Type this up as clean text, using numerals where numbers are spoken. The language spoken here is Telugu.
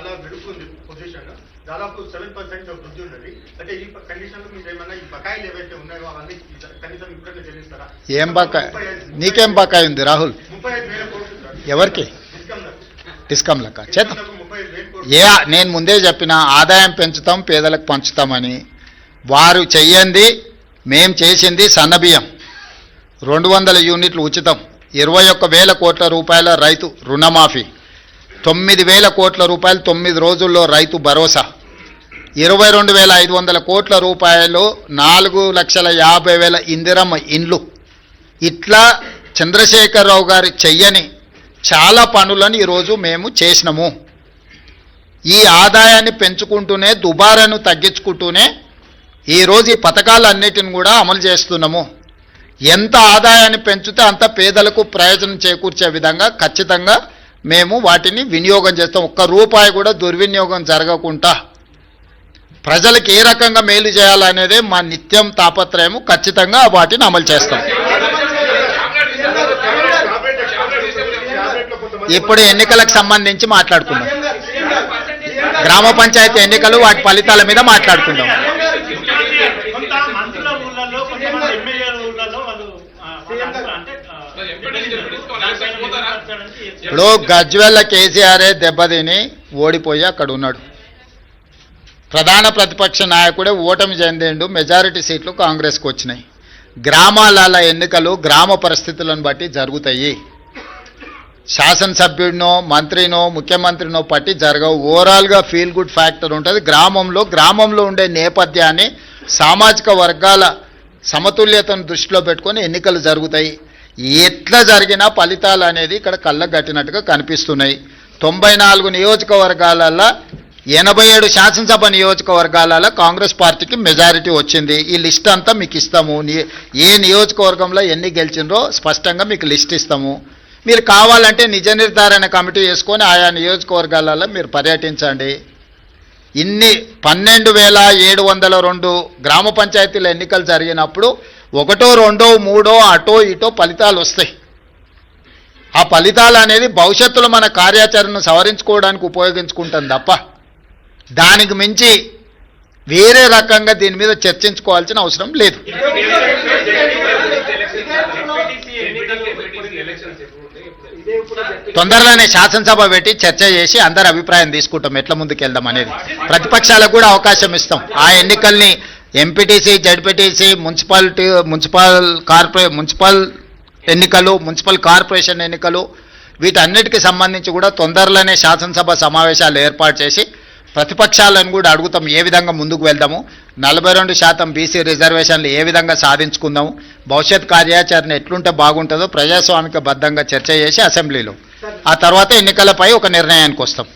చాలా విడుకుంది పొజిషన్, దాదాపు 7% వృద్ధి ఉన్నది. అంటే ఈ కండిషన్ లో మీరు ఏమన్నా ఈ బకాయిలు ఏవైతే ఉన్నాయో అవన్నీ కనీసం ఇప్పుడైనా చెల్లిస్తారా? ఏం బకాయి? నీకేం బకాయి ఉంది రాహుల్? 35,000 కోట్లు ఎవరికి? డిస్కమ్లక చేద్దాం. 35,000 కోట్లు. నేను ముందే చెప్పిన ఆదాయం పెంచుతాం, పేదలకు పంచుతామని. వారు చెయ్యండి, మేం చేసింది సన్నబియ్యం 200 యూనిట్లు ఉచితం, 21,000 కోట్ల రూపాయల రైతు రుణమాఫీ, 9,000 కోట్ల రూపాయలు 9 రోజుల్లో రైతు భరోసా, 22,500 కోట్ల రూపాయలు 4,50,000 ఇందిరమ్మ ఇండ్లు. ఇట్లా చంద్రశేఖరరావు గారు చెయ్యని చాలా పనులను ఈరోజు మేము చేసినాము. ఈ ఆదాయాన్ని పెంచుకుంటూనే దుబారాను తగ్గించుకుంటూనే ఈరోజు ఈ పథకాలన్నిటిని కూడా అమలు చేస్తున్నాము. ఎంత ఆదాయాన్ని పెంచితే అంత పేదలకు ప్రయోజనం చేకూర్చే విధంగా ఖచ్చితంగా మేము వాటిని వినియోగం చేస్తాం. ఒక్క రూపాయి కూడా దుర్వినియోగం జరగకుండా ప్రజలకు ఏ రకంగా మేలు చేయాలనేదే మా నిత్యం తాపత్రయము. ఖచ్చితంగా వాటిని అమలు చేస్తాం. ఇప్పుడు ఎన్నికలకు సంబంధించి మాట్లాడుకుందాం. గ్రామ పంచాయతీ ఎన్నికలు వాటి ఫలితాల మీద మాట్లాడుకుందాం. ఇప్పుడు గజ్వెల్ల కేసీఆరే దెబ్బతిని ఓడిపోయి అక్కడ ఉన్నాడు. ప్రధాన ప్రతిపక్ష నాయకుడే ఓటమి చెందిండు. మెజారిటీ సీట్లు కాంగ్రెస్కి వచ్చినాయి. గ్రామాల ఎన్నికలు గ్రామ పరిస్థితులను బట్టి జరుగుతాయి. శాసనసభ్యుడినో మంత్రినో ముఖ్యమంత్రినో పట్టి జరగవు. ఓవరాల్గా ఫీల్ గుడ్ ఫ్యాక్టర్ ఉంటుంది. గ్రామంలో ఉండే నేపథ్యాన్ని, సామాజిక వర్గాల సమతుల్యతను దృష్టిలో పెట్టుకొని ఎన్నికలు జరుగుతాయి. ఎట్లా జరిగినా ఫలితాలు అనేది ఇక్కడ కళ్ళకు కట్టినట్టుగా కనిపిస్తున్నాయి. 94 నియోజకవర్గాలలో 87 శాసనసభ నియోజకవర్గాలలో కాంగ్రెస్ పార్టీకి మెజారిటీ వచ్చింది. ఈ లిస్ట్ అంతా మీకు ఇస్తాము. ఏ నియోజకవర్గంలో ఎన్ని గెలిచిండ్రో స్పష్టంగా మీకు లిస్ట్ ఇస్తాము. మీరు కావాలంటే నిజ నిర్ధారణ కమిటీ వేసుకొని ఆయా నియోజకవర్గాలలో మీరు పర్యటించండి. ఇన్ని 12,702 గ్రామ పంచాయతీల ఎన్నికలు జరిగినప్పుడు 1, 2, 3 అటో ఇటో ఫలితాలు వస్తాయి. ఆ ఫలితాలు అనేది భవిష్యత్తులో మన కార్యాచరణను సవరించుకోవడానికి ఉపయోగించుకుంటాం తప్ప దానికి మించి వేరే రకంగా దీని మీద చర్చించుకోవాల్సిన అవసరం లేదు. తొందరలోనే శాసనసభ పెట్టి చర్చ చేసి అందరి అభిప్రాయం తీసుకుంటాం ఎట్లా ముందుకెళ్దాం అనేది. ప్రతిపక్షాలకు కూడా అవకాశం ఇస్తాం. ఆ ఎన్నికల్ని ఎంపీటీసీ, జడ్పీటీసీ, మున్సిపల్ ఎన్నికలు, మున్సిపల్ కార్పొరేషన్ ఎన్నికలు వీటన్నిటికీ సంబంధించి కూడా తొందరలోనే శాసనసభ సమావేశాలు ఏర్పాటు చేసి ప్రతిపక్షాలను కూడా అడుగుతాం ఏ విధంగా ముందుకు వెళ్దాము, 42% బీసీ రిజర్వేషన్లు ఏ విధంగా సాధించుకుందాము, భవిష్యత్ కార్యాచరణ ఎట్లుంటే బాగుంటుందో ప్రజాస్వామిక బద్ధంగా చర్చ చేసి అసెంబ్లీలో ఆ తర్వాత ఎన్నికలపై ఒక నిర్ణయానికి వస్తాం.